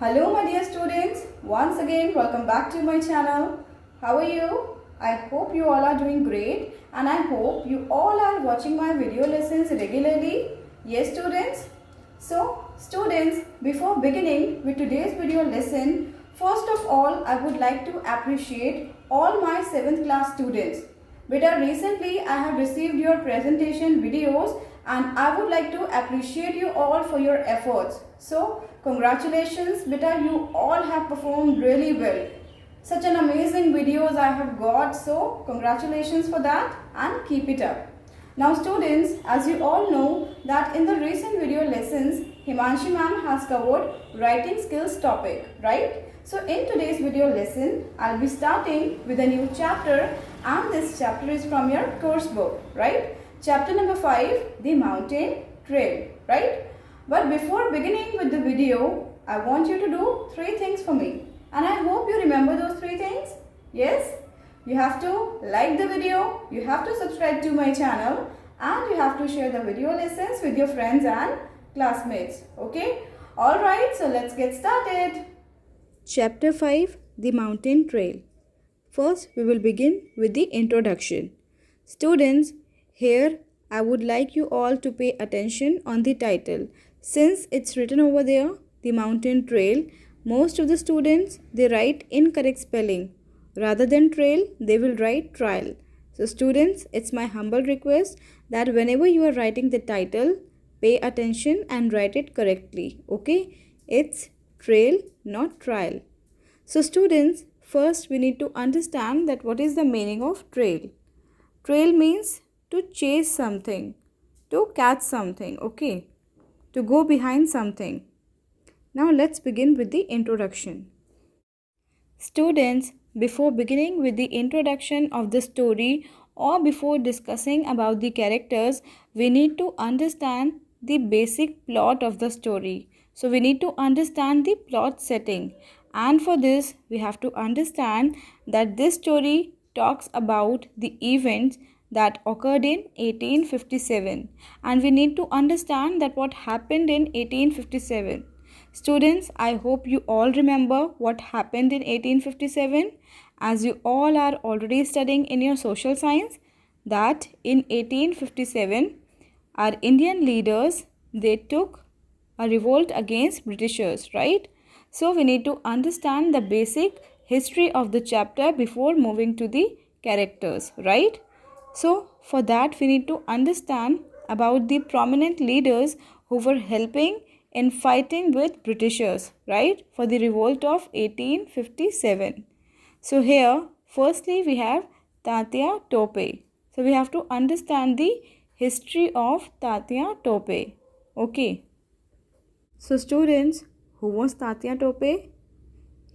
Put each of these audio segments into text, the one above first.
Hello my dear students, once again welcome back to my channel. How are you? I hope you all are doing great and I hope you all are watching my video lessons regularly. Yes students? So students, before beginning with today's video lesson, first of all I would like to appreciate all my 7th class students. Beta, recently I have received your presentation videos and I would like to appreciate you all for your efforts. So congratulations beta, you all have performed really well. Such an amazing videos I have got, so congratulations for that and keep it up. Now students, as you all know that in the recent video lessons, Himanshi ma'am has covered writing skills topic, right? So in today's video lesson, I'll be starting with a new chapter and this chapter is from your course book, right? Chapter number 5, the mountain trail, right? But before beginning with the video, I want you to do 3 things for me. And I hope you remember those 3 things. Yes? You have to like the video, you have to subscribe to my channel and you have to share the video lessons with your friends and classmates. Okay? Alright, so let's get started. Chapter 5, The Mountain Trail. First, we will begin with the introduction. Students, here I would like you all to pay attention on the title. Since it's written over there, The Mountain Trail, most of the students, they write incorrect spelling. Rather than trail, they will write trial. So students, it's my humble request that whenever you are writing the title, pay attention and write it correctly. Okay? It's trail, not trial. So students, first we need to understand that what is the meaning of trail. Trail means to chase something, to catch something, okay? To go behind something. Now let's begin with the introduction. Students, before beginning with the introduction of the story or before discussing about the characters, we need to understand the basic plot of the story. So we need to understand the plot setting. And for this, we have to understand that this story talks about the events that occurred in 1857. And we need to understand that what happened in 1857. Students, I hope you all remember what happened in 1857, as you all are already studying in your social science that in 1857 our Indian leaders, they took a revolt against Britishers, right? So we need to understand the basic history of the chapter before moving to the characters, right? So for that we need to understand about the prominent leaders who were helping in fighting with Britishers, right, for the revolt of 1857. So here, firstly we have Tatya Tope. So we have to understand the history of Tatya Tope. Okay. So students, who was Tatya Tope?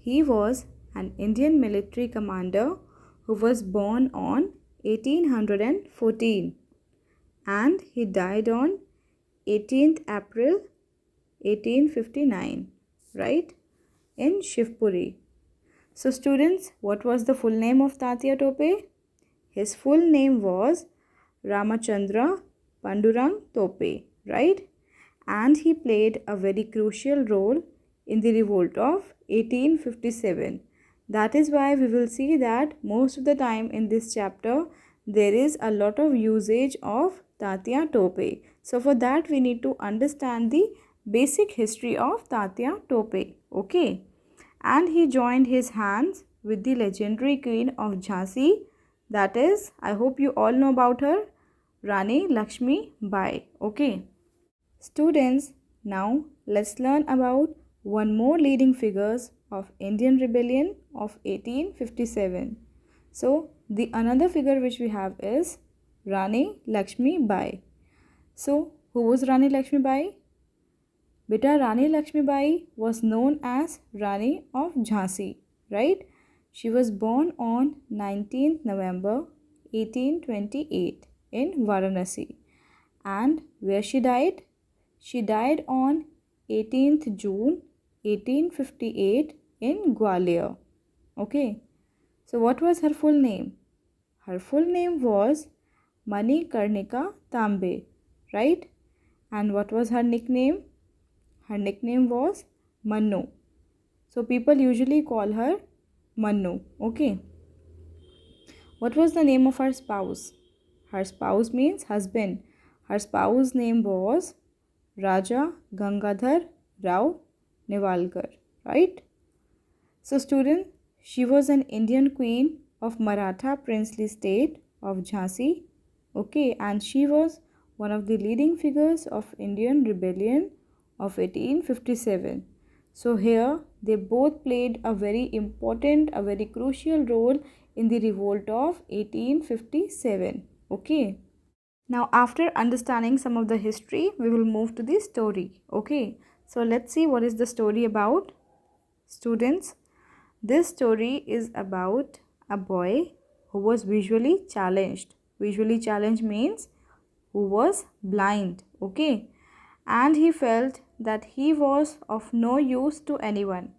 He was an Indian military commander who was born on 1814 and he died on 18th April 1859, right, in Shivpuri. So students, what was the full name of Tatya Tope? His full name was Ramachandra Pandurang Tope, right? And he played a very crucial role in the revolt of 1857. That is why we will see that most of the time in this chapter there is a lot of usage of Tatya Tope. So for that we need to understand the basic history of Tatya Tope, okay? And he joined his hands with the legendary queen of Jhansi, that is, I hope you all know about her, Rani Lakshmi Bai, okay? Students, now let's learn about one more leading figures of Indian rebellion of 1857. So the another figure which we have is Rani Lakshmi Bai. So who was Rani Lakshmi Bai? Beta, Rani Lakshmi Bai was known as Rani of Jhansi, right? She was born on 19th November 1828 in Varanasi. And where she died? She died on 18th June 1858 in Gwalior. Okay. So what was her full name? Her full name was Manikarnika Tambe, right? And what was her nickname? Her nickname was Manu. So people usually call her Mannu. Okay. What was the name of her spouse? Her spouse means husband. Her spouse name was Raja Gangadhar Rao Nevalkar, right? So student, she was an Indian queen of Maratha princely state of Jhansi. Okay, and she was one of the leading figures of Indian rebellion of 1857. So here they both played a very important, a very crucial role in the revolt of 1857. Okay. Now after understanding some of the history, we will move to the story. Okay. So let's see what is the story about. Students, this story is about a boy who was visually challenged. Visually challenged means who was blind. Okay. And he felt that he was of no use to anyone.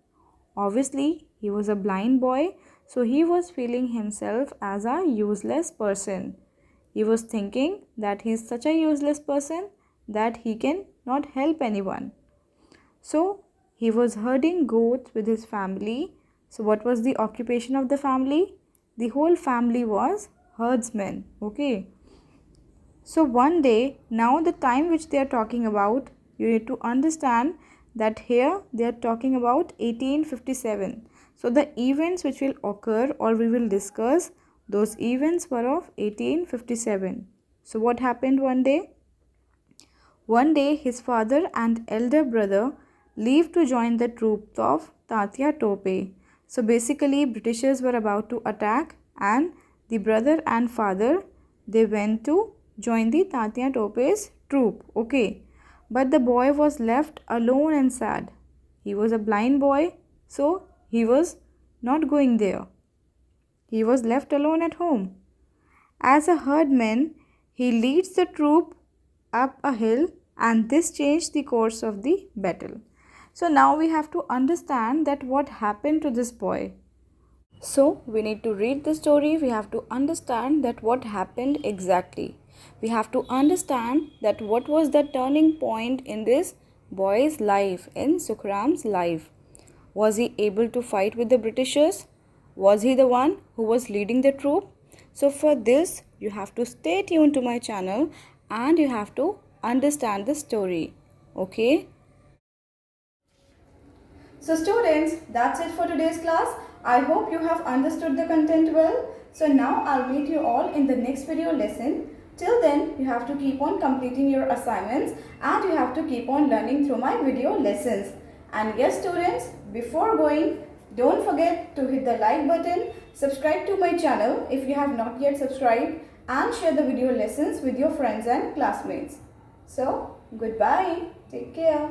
Obviously, he was a blind boy, so he was feeling himself as a useless person. He was thinking that he is such a useless person that he can not help anyone. So, he was herding goats with his family. So, what was the occupation of the family? The whole family was herdsmen. Okay. So one day, now the time which they are talking about, you need to understand that here they are talking about 1857. So the events which will occur or we will discuss, those events were of 1857. So what happened one day? One day his father and elder brother leave to join the troops of Tatya Tope. So basically Britishers were about to attack and the brother and father, they went to join the Tatya Tope's troop. Okay. But the boy was left alone and sad. He was a blind boy, so he was not going there. He was left alone at home. As a herdman, he leads the troop up a hill and this changed the course of the battle. So now we have to understand that what happened to this boy. So we need to read the story, we have to understand that what happened exactly. We have to understand that what was the turning point in this boy's life, in Sukhram's life. Was he able to fight with the Britishers? Was he the one who was leading the troop? So for this, you have to stay tuned to my channel and you have to understand the story. Okay? So students, that's it for today's class. I hope you have understood the content well. So now I'll meet you all in the next video lesson. Till then, you have to keep on completing your assignments and you have to keep on learning through my video lessons. And yes students, before going, don't forget to hit the like button, subscribe to my channel if you have not yet subscribed, and share the video lessons with your friends and classmates. So, goodbye. Take care.